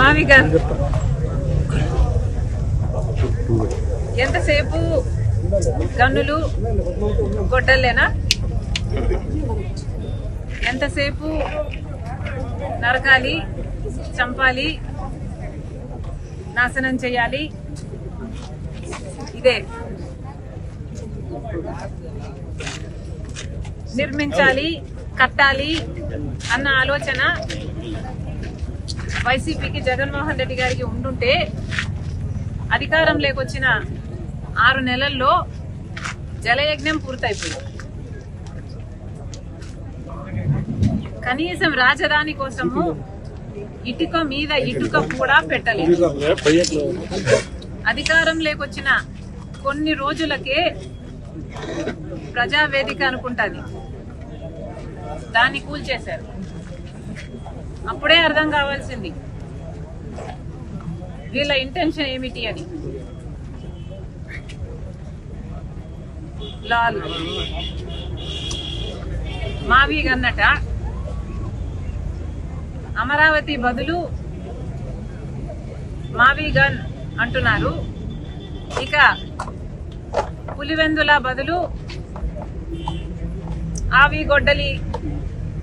మావిగా ఎంతసేపు గన్నులు గొడ్డలేనా? ఎంతసేపు నరకాలి, చంపాలి, నాశనం చేయాలి, ఇదే నిర్మించాలి, కట్టాలి అన్న ఆలోచన వైసీపీకి, జగన్మోహన్ రెడ్డి గారికి ఉండుంటే అధికారం లేకొచ్చిన 6 నెలల్లో జలయజ్ఞం పూర్తయిపోయింది. కనీసం రాజధాని కోసము ఇటుక మీద ఇటుక కూడా పెట్టలేదు. అధికారం లేకొచ్చిన కొన్ని రోజులకే ప్రజావేదిక అనుకుంటుంది, దాన్ని కూల్చేశారు. అప్పుడే అర్థం కావాల్సింది వీళ్ళ ఇంటెన్షన్ ఏమిటి అని. లాల్ మావి అన్నట అమరావతి బదులు మావి గన్ అంటున్నారు. ఇక పులివెందుల బదులు ఆవి గొడ్డలి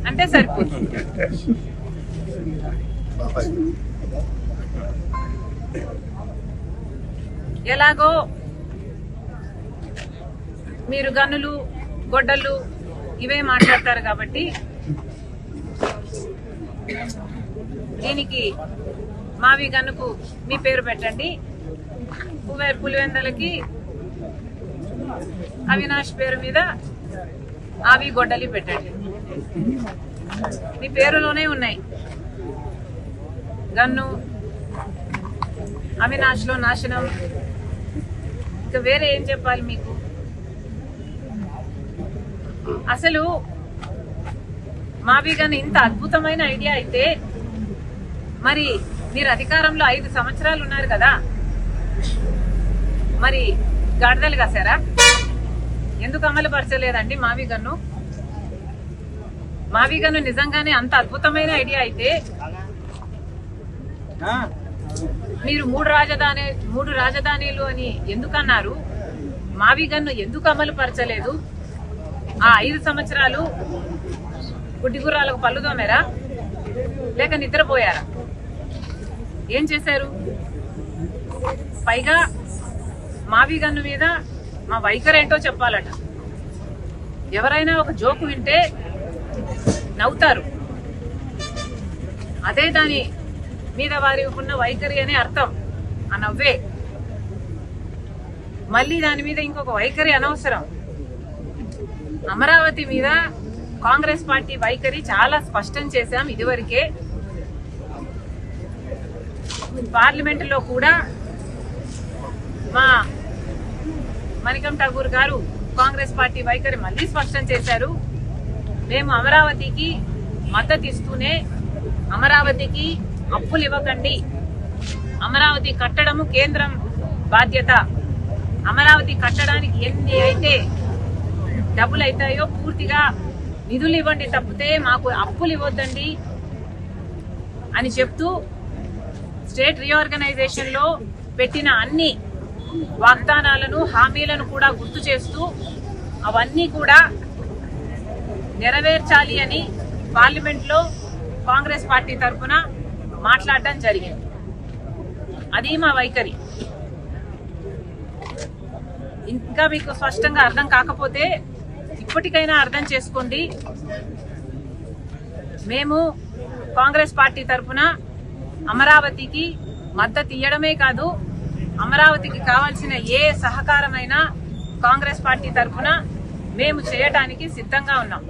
అంటే సరిపోతుంది. ఎలాగో మీరు గన్నులు, గొడ్డలు ఇవే మాట్లాడతారు కాబట్టి దీనికి మావి గన్నుకు మీ పేరు పెట్టండి, పులివెందులకి అవినాష్ పేరు మీద ఆవి గొడ్డలి పెట్టండి. మీ పేరులోనే ఉన్నాయి గన్ను, అవినాష్ లో నాశనం. ఇక వేరే ఏం చెప్పాలి మీకు? అసలు మావి గన్ ఇంత అద్భుతమైన ఐడియా అయితే మరి మీరు అధికారంలో 5 సంవత్సరాలు ఉన్నారు కదా, మరి గాడిదలు కాసారా? ఎందుకు అమలు పరచలేదండి మావి గన్ను? మావి గన్ను నిజంగానే అంత అద్భుతమైన ఐడియా అయితే మీరు 3 రాజధానిలు అని ఎందుకన్నారు? మావి గన్ను ఎందుకు అమలు పరచలేదు? ఆ 5 సంవత్సరాలు గుడ్డిగుర్రాలకు పళ్ళు దోమారా లేక నిద్రపోయారా? ఏం చేశారు? పైగా మావి గన్ను మీద మా వైఖరి ఏంటో చెప్పాలట. ఎవరైనా ఒక జోకు వింటే నవ్వుతారు, అదే దాని మీద వారి ఉన్న వైఖరి అనే అర్థం. ఆ నవ్వే. మళ్ళీ దాని మీద ఇంకొక వైఖరి అనవసరం. అమరావతి మీద కాంగ్రెస్ పార్టీ వైఖరి చాలా స్పష్టం చేశాం ఇదివరకే. పార్లమెంటులో కూడా మా మణికం ఠాగూర్ గారు కాంగ్రెస్ పార్టీ వైఖరి మళ్ళీ స్పష్టం చేశారు. మేము అమరావతికి మద్దతు ఇస్తూనే అమరావతికి అప్పులు ఇవ్వకండి, అమరావతి కట్టడము కేంద్రం బాధ్యత, అమరావతి కట్టడానికి ఎన్ని అయితే డబ్బులు అవుతాయో పూర్తిగా నిధులు ఇవ్వండి తప్పితే మాకు అప్పులు ఇవ్వద్దండి అని చెప్తూ స్టేట్ రీఆర్గనైజేషన్ లో పెట్టిన అన్ని వాగ్దానాలను, హామీలను కూడా గుర్తు చేస్తూ అవన్నీ కూడా నెరవేర్చాలి అని పార్లమెంట్ లో కాంగ్రెస్ పార్టీ తరఫున మాట్లాడడం జరిగింది. అది మా వైఖరి. ఇంకా మీకు స్పష్టంగా అర్థం కాకపోతే ఇప్పటికైనా అర్థం చేసుకోండి. మేము కాంగ్రెస్ పార్టీ తరఫున అమరావతికి మద్దతు ఇవ్వడమే కాదు, అమరావతికి కావాల్సిన ఏ సహకారమైనా కాంగ్రెస్ పార్టీ తరఫున మేము చేయటానికి సిద్ధంగా ఉన్నాం.